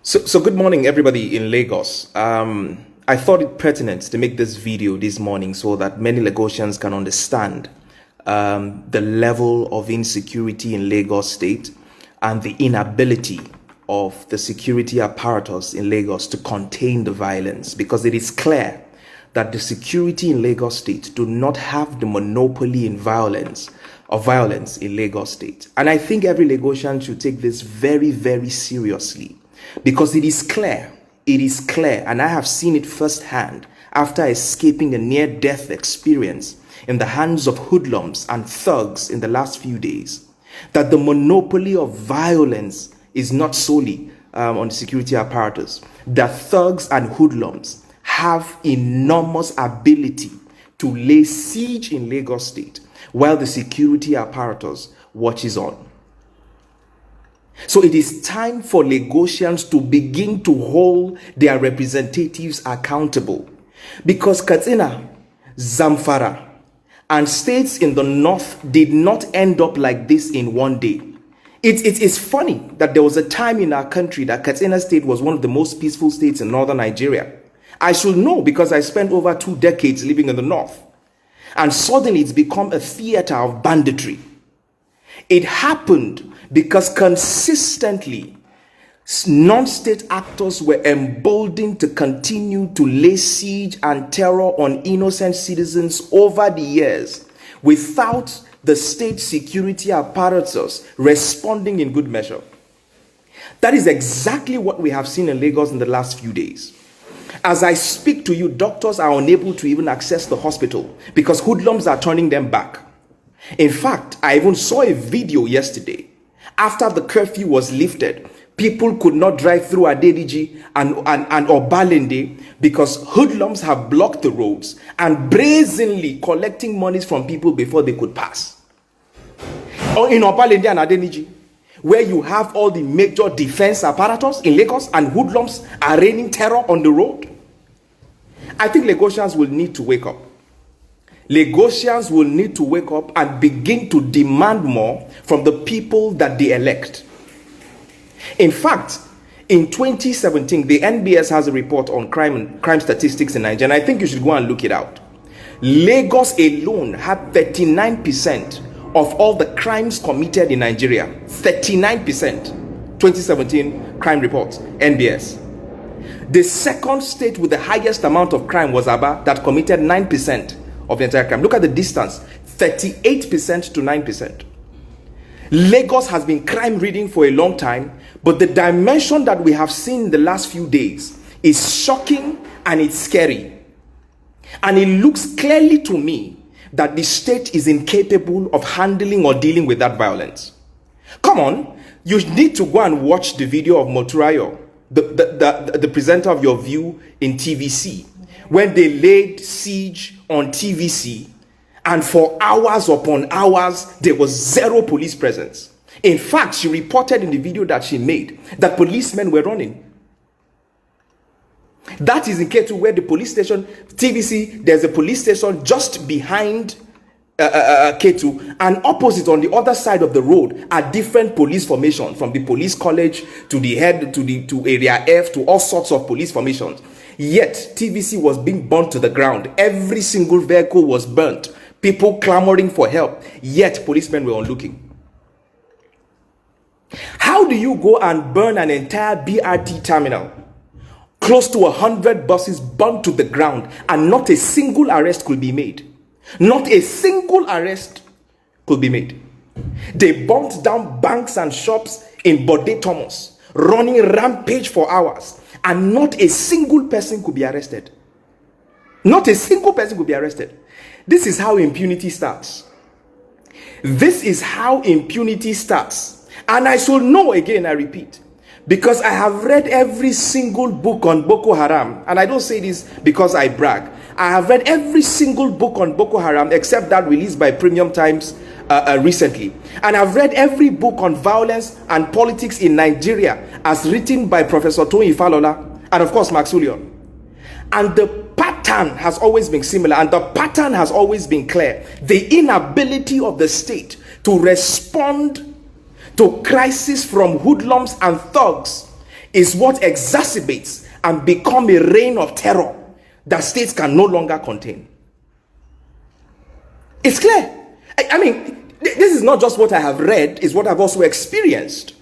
So good morning, everybody in Lagos. I thought it pertinent to make this video this morning so that many Lagosians can understand the level of insecurity in Lagos State and the inability of the security apparatus in Lagos to contain the violence, because it is clear that the security in Lagos State do not have the monopoly in violence in Lagos State. And I think every Lagosian should take this very, very seriously, because it is clear, and I have seen it firsthand after escaping a near-death experience in the hands of hoodlums and thugs in the last few days, that the monopoly of violence is not solely on the security apparatus. That thugs and hoodlums have enormous ability to lay siege in Lagos State while the security apparatus watches on. So it is time for Lagosians to begin to hold their representatives accountable, because Katsina, Zamfara, and states in the north did not end up like this in one day. It's funny that there was a time in our country that Katsina State was one of the most peaceful states in northern Nigeria. I should know, because I spent over 2 decades living in the north. And suddenly it's become a theater of banditry. It happened because consistently non-state actors were emboldened to continue to lay siege and terror on innocent citizens over the years without the state security apparatus responding in good measure. That is exactly what we have seen in Lagos in the last few days. As I speak to you, doctors are unable to even access the hospital because hoodlums are turning them back. In fact, I even saw a video yesterday. After the curfew was lifted, people could not drive through Adeniji and Obalende because hoodlums have blocked the roads and brazenly collecting monies from people before they could pass. Or in Obalende and Adeniji, where you have all the major defense apparatus in Lagos and hoodlums are raining terror on the road. I think Lagosians will need to wake up. Lagosians will need to wake up and begin to demand more from the people that they elect. In fact, in 2017, the NBS has a report on crime statistics in Nigeria, and I think you should go and look it out. Lagos alone had 39% of all the crimes committed in Nigeria. 39%. 2017 crime reports, NBS. The second state with the highest amount of crime was Aba, that committed 9% of the entire crime. Look at the distance, 38% to 9%. Lagos has been crime ridden for a long time, but the dimension that we have seen in the last few days is shocking and it's scary. And it looks clearly to me that the state is incapable of handling or dealing with that violence. Come on, you need to go and watch the video of Moturayo, the presenter of Your View in TVC, when they laid siege on TVC, and for hours upon hours, there was zero police presence. In fact, she reported in the video that she made that policemen were running. That is in Ketu, where the police station, TVC, there's a police station just behind Ketu, and opposite on the other side of the road are different police formations, from the police college to the head to area F to all sorts of police formations. Yet TVC was being burnt to the ground. Every single vehicle was burnt. People clamoring for help. Yet policemen were on looking. How do you go and burn an entire BRT terminal? Close to 100 buses burnt to the ground, and not a single arrest could be made. Not a single arrest could be made. They burnt down banks and shops in Bode Thomas, running rampage for hours, and not a single person could be arrested. Not a single person could be arrested. This is how impunity starts. This is how impunity starts. And I shall know, again, I repeat, because I have read every single book on Boko Haram, and I don't say this because I brag. I have read every single book on Boko Haram except that released by Premium Times recently. And I've read every book on violence and politics in Nigeria as written by Professor Tony Falola and, of course, Max Ulion. And the pattern has always been similar, and the pattern has always been clear. The inability of the state to respond to crisis from hoodlums and thugs is what exacerbates and become a reign of terror that states can no longer contain. It's clear. I mean, this is not just what I have read, it's what I've also experienced.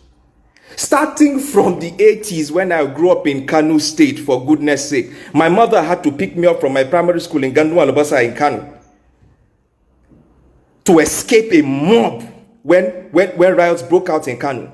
Starting from the 80s, when I grew up in Kano State, for goodness sake, my mother had to pick me up from my primary school in Gandu Alabasa in Kano to escape a mob when riots broke out in Kano.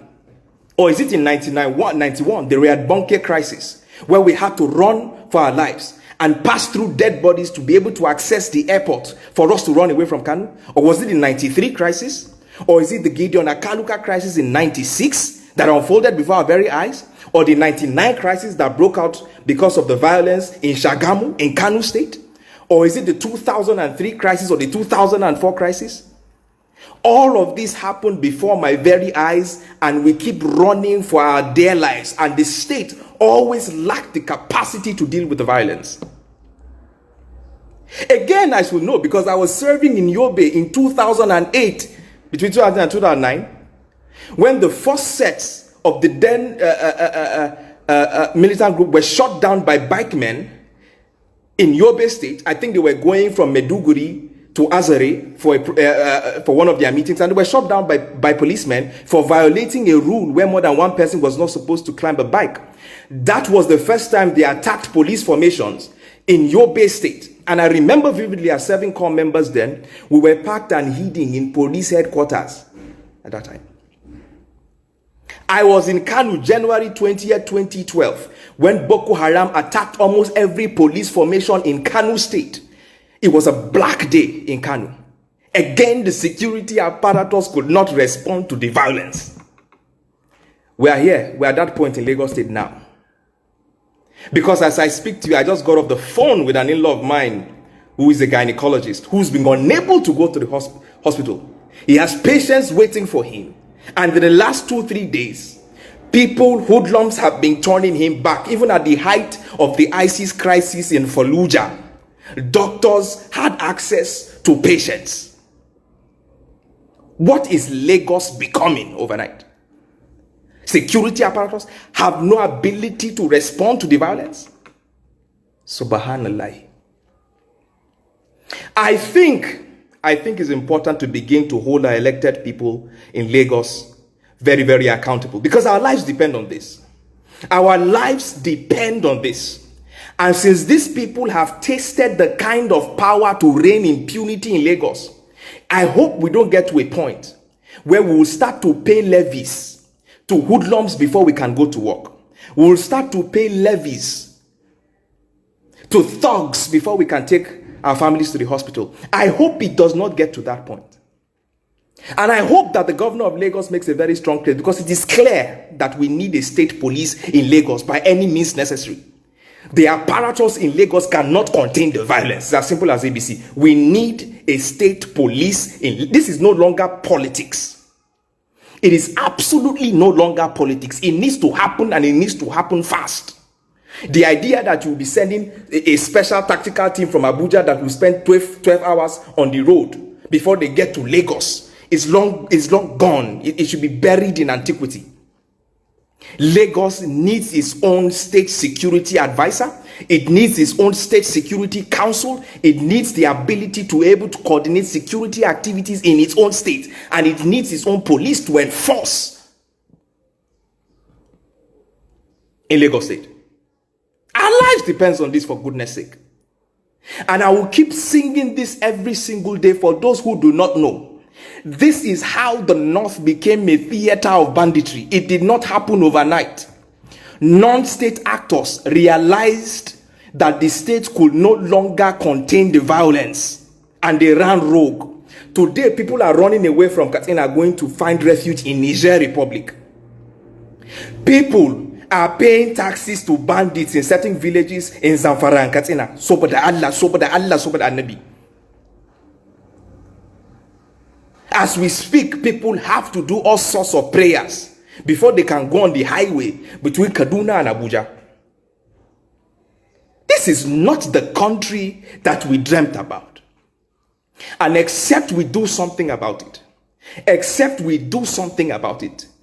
Or is it in 91, the Riyadh Bonke crisis, where we had to run for our lives and pass through dead bodies to be able to access the airport for us to run away from Kano? Or was it the 93 crisis? Or is it the Gideon Akaluka crisis in 96 that unfolded before our very eyes? Or the 99 crisis that broke out because of the violence in Shagamu, in Kano State? Or is it the 2003 crisis or the 2004 crisis? All of this happened before my very eyes, and we keep running for our dear lives, and the state always lacked the capacity to deal with the violence. Again, I should know, because I was serving in Yobe in 2008, between 2000 and 2009, when the first sets of the then militant group were shot down by bikemen in Yobe State. I think they were going from Meduguri to Azare for one of their meetings, and they were shot down by policemen for violating a rule where more than one person was not supposed to climb a bike. That was the first time they attacked police formations in Yobe State. And I remember vividly, as 7 corps members then, we were packed and hiding in police headquarters at that time. I was in Kano January 20th, 2012, when Boko Haram attacked almost every police formation in Kano State. It was a black day in Kano. Again, the security apparatus could not respond to the violence. We are here. We are at that point in Lagos State now. Because as I speak to you, I just got off the phone with an in-law of mine who is a gynecologist, who's been unable to go to the hospital. He has patients waiting for him. And in the last 2-3 days, hoodlums have been turning him back. Even at the height of the ISIS crisis in Fallujah, doctors had access to patients. What is Lagos becoming overnight? Security apparatus have no ability to respond to the violence. Subhanallah. I think it's important to begin to hold our elected people in Lagos very, very accountable, because our lives depend on this. Our lives depend on this. And since these people have tasted the kind of power to reign impunity in Lagos, I hope we don't get to a point where we will start to pay levies to hoodlums before we can go to work. We will start to pay levies to thugs before we can take our families to the hospital. I hope it does not get to that point. And I hope that the governor of Lagos makes a very strong case, because it is clear that we need a state police in Lagos by any means necessary. The apparatus in Lagos cannot contain the violence. It's as simple as ABC. We need a state police. This is no longer politics. It is absolutely no longer politics. It needs to happen, and it needs to happen fast. The idea that you will be sending a special tactical team from Abuja that will spend 12 hours on the road before they get to Lagos is long gone. It should be buried in antiquity. Lagos needs its own state security advisor. It needs its own state security council. It needs the ability to be able to coordinate security activities in its own state. And it needs its own police to enforce in Lagos State. Our lives depends on this, for goodness sake. And I will keep singing this every single day for those who do not know. This is how the North became a theater of banditry. It did not happen overnight. Non-state actors realized that the state could no longer contain the violence, and they ran rogue. Today, people are running away from Katsina, going to find refuge in Niger Republic. People are paying taxes to bandits in certain villages in Zamfara and Katsina. Sobada Allah, Sobada Allah, Sobada Nabi. As we speak, people have to do all sorts of prayers before they can go on the highway between Kaduna and Abuja. This is not the country that we dreamt about. And except we do something about it,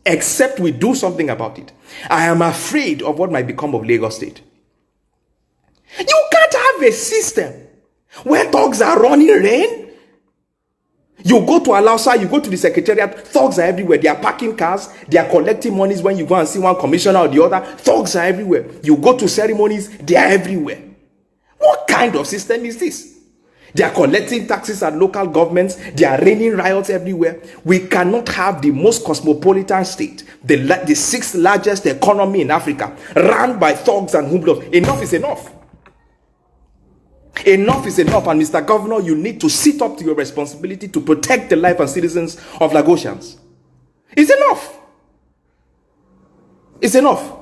except we do something about it. I am afraid of what might become of Lagos State. You can't have a system where thugs are running rain. You go to Alausa, you go to the secretariat, thugs are everywhere. They are parking cars, they are collecting monies when you go and see one commissioner or the other. Thugs are everywhere. You go to ceremonies, they are everywhere. What kind of system is this? They are collecting taxes at local governments. They are raining riots everywhere. We cannot have the most cosmopolitan state, the sixth largest economy in Africa, run by thugs and hoodlums. Enough is enough. Enough is enough, and Mr. Governor, you need to sit up to your responsibility to protect the life and citizens of Lagosians. It's enough. It's enough.